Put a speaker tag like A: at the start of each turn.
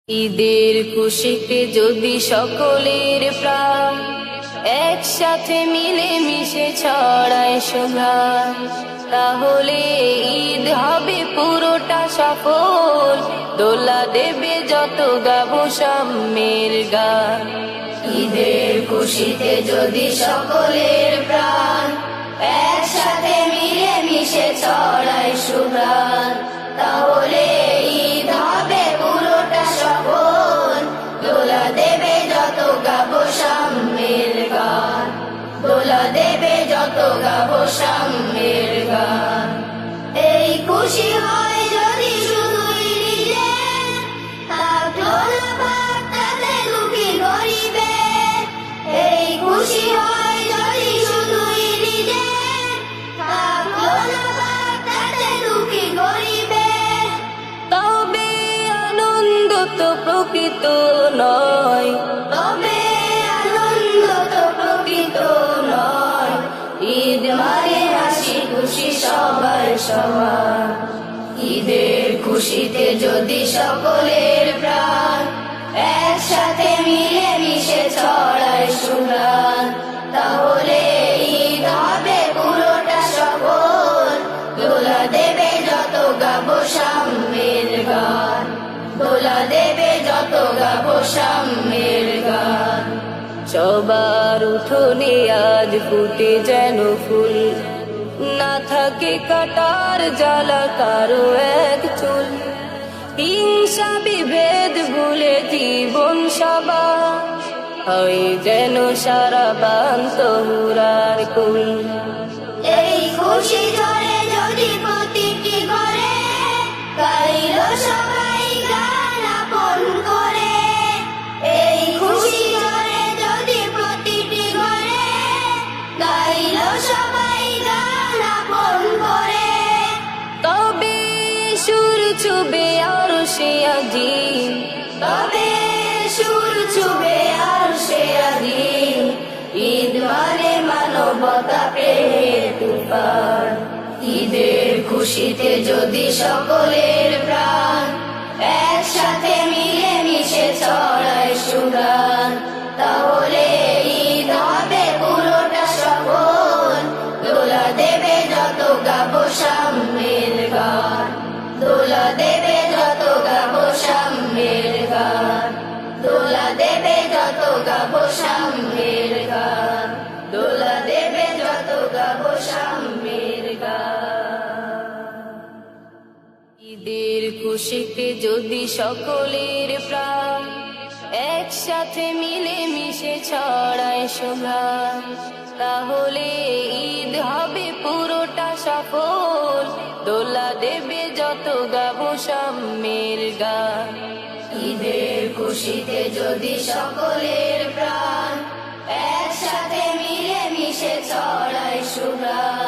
A: ঈদের খুশিতে যদি সকলের প্রাণ একসাথে মিলে মিশে ছড়ায় সুঘ্রাণ, তাহলে ঈদ হবে পুরোটা সফল। দোলা দেবে যত গাবো সাম্যের গান। ঈদের খুশিতে যদি সকলের প্রাণ একসাথে মিলে মিশে ছড়ায় সুঘ্রাণ, তাহলে ঈদ হবে পুরোটা সফল। দোলা দেবে যত গাবো সাম্যের গান, দোলা দেবে যত গাবো সাম্যের গান। এই খুশি হয় যদি শুধুই নিজের, থাকলো না ভাগ তাতে দুঃখী গরিবের। এই খুশি হয় যদি শুধুই নিজের, থাকলো না ভাগ তাতে দুঃখী গরিবের। তবে আনন্দ তো প্রকৃত নয়, তবে আনন্দ তো প্রকৃত নয়। ঈদ মানে হাসি খুশি সবার সমান। ঈদের খুশিতে যদি সকলের প্রাণ একসাথে মিলে মিশে ছড়ায় সুঘ্রাণ, তাহলে ঈদ হবে পুরোটা সফল। দোলা দেবে যত গাবো সাম্যের গান, দোলা দেবে যত গাবো সাম্যের গান। সবার উঠোনে আজ ফুটে যেন ফুল, না থাকে কাটার জ্বালা কারো এক চুল। হিংসা বিভেদ ভুলে জীবন সবার, হয় যেন সারা বান্ত হুরার কুল। এই খুশি ঝরে যদি প্রতিটি ঘরে, গাইল সবাই গান আপন করে। এই খুশি ঝরে যদি প্রতিটি ঘরে, গাইল সবাই গান আপন করে। তবে সুর ছুবে আরো সে আজিম, তবে সুর ছুবে আরো সে আজিম। ঈদ মানে মানবতা প্রেমের তুফান। ঈদের খুশিতে যদি সকলের প্রাণ একসাথে মিলে মিশে ছড়ায় সুঘ্রাণ, তাহলে ঈদ হবে পুরোটা সফল। দোলা দেবে যত গাবো সাম্যের গান, দোলা দেবে যত গাবো সাম্যের গান, দোলা দেবে যত গাবো সাম্যের গান, দোলা দেবে যত গাবো সাম্যের গান। ঈদের খুশিতে যদি সকলের প্রাণ একসাথে মিলে মিশে ছড়ায় সুঘ্রাণ, তাহলে ঈদ হবে পুরোটা সফল। দোলা দেবে যত গাবো সাম্যের গান। ঈদের খুশিতে যদি সকলের প্রাণ একসাথে মিলে মিশে ছড়ায় সুঘ্রাণ,